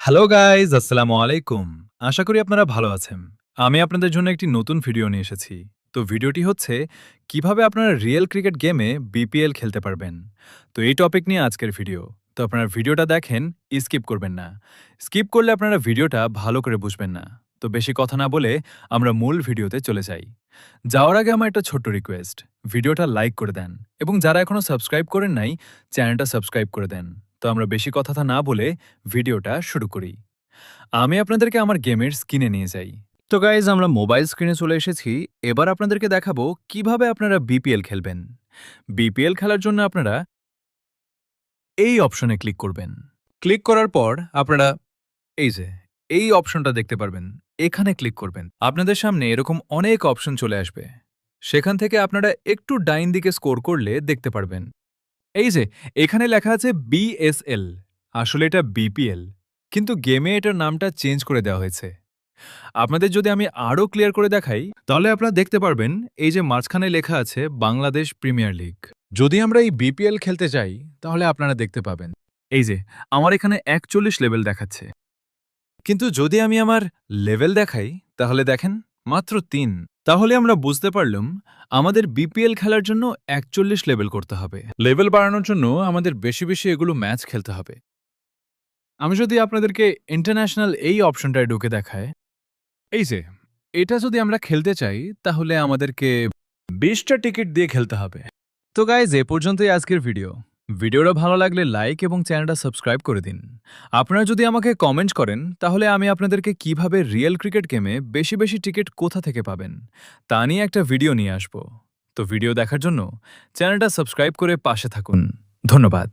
Hello guys, আসসালামু আলাইকুম। আশা করি আপনারা ভালো আছেন। আমি আপনাদের জন্য একটি নতুন ভিডিও নিয়ে এসেছি। তো ভিডিওটি হচ্ছে কিভাবে আপনারা রিয়েল ক্রিকেট গেমে বিপিএল খেলতে পারবেন। তো এই টপিক নিয়ে আজকের ভিডিও। তো আপনারা ভিডিওটা দেখেন, স্কিপ করবেন না। স্কিপ করলে আপনারা ভিডিওটা ভালো করে বুঝবেন না। তো বেশি কথা না বলে আমরা মূল ভিডিওতে চলে যাই। যাওয়ার আগে আমার একটা ছোট্ট রিকোয়েস্ট, ভিডিওটা লাইক করে দেন এবং যারা এখনো সাবস্ক্রাইব করেন নাই, চ্যানেলটা সাবস্ক্রাইব করে দেন। তো আমরা বেশি কথা না বলে ভিডিওটা শুরু করি। আমি আপনাদেরকে আমার গেমের স্ক্রিনে নিয়ে যাই। তো গাইজ, আমরা মোবাইল স্ক্রিনে চলে এসেছি। এবার আপনাদেরকে দেখাবো কিভাবে আপনারা বিপিএল খেলবেন। বিপিএল খেলার জন্য আপনারা এই অপশনে ক্লিক করবেন। ক্লিক করার পর আপনারা এই যে এই অপশনটা দেখতে পারবেন, এখানে ক্লিক করবেন। আপনাদের সামনে এরকম অনেক অপশন চলে আসবে। সেখান থেকে আপনারা একটু ডাইন দিকে স্কোর করলে দেখতে পারবেন এই যে এখানে লেখা আছে বিএসএল। আসলে এটা বিপিএল, কিন্তু গেমে এটার নামটা চেঞ্জ করে দেওয়া হয়েছে। আপনাদের যদি আমি আরও ক্লিয়ার করে দেখাই, তাহলে আপনারা দেখতে পারবেন এই যে মাঝখানে লেখা আছে বাংলাদেশ প্রিমিয়ার লিগ। যদি আমরা এই বিপিএল খেলতে যাই, তাহলে আপনারা দেখতে পাবেন এই যে আমার এখানে 41 লেভেল দেখাচ্ছে, কিন্তু যদি আমি আমার লেভেল দেখাই তাহলে দেখেন মাত্র ৩। তাহলে আমরা বুঝতে পারলাম আমাদের বিপিএল খেলার জন্য ৪১ লেভেল করতে হবে। লেভেল বাড়ানোর জন্য আমাদের বেশি বেশি এগুলো ম্যাচ খেলতে হবে। আমি যদি আপনাদেরকে ইন্টারন্যাশনাল এই অপশনটায় ঢুকে দেখায়, এই যে এটা যদি আমরা খেলতে চাই তাহলে আমাদেরকে ২০টা টিকিট দিয়ে খেলতে হবে। তো গাইজ, এ পর্যন্তই আজকের ভিডিও। ভিডিওটা ভালো লাগলে লাইক এবং চ্যানেলটা সাবস্ক্রাইব করে দিন। আপনারা যদি আমাকে কমেন্ট করেন তাহলে আমি আপনাদেরকে কিভাবে রিয়েল ক্রিকেট গেমে বেশি বেশি টিকিট কোথা থেকে পাবেন তা নিয়ে একটা ভিডিও নিয়ে আসব। তো ভিডিও দেখার জন্য চ্যানেলটা সাবস্ক্রাইব করে পাশে থাকুন। ধন্যবাদ।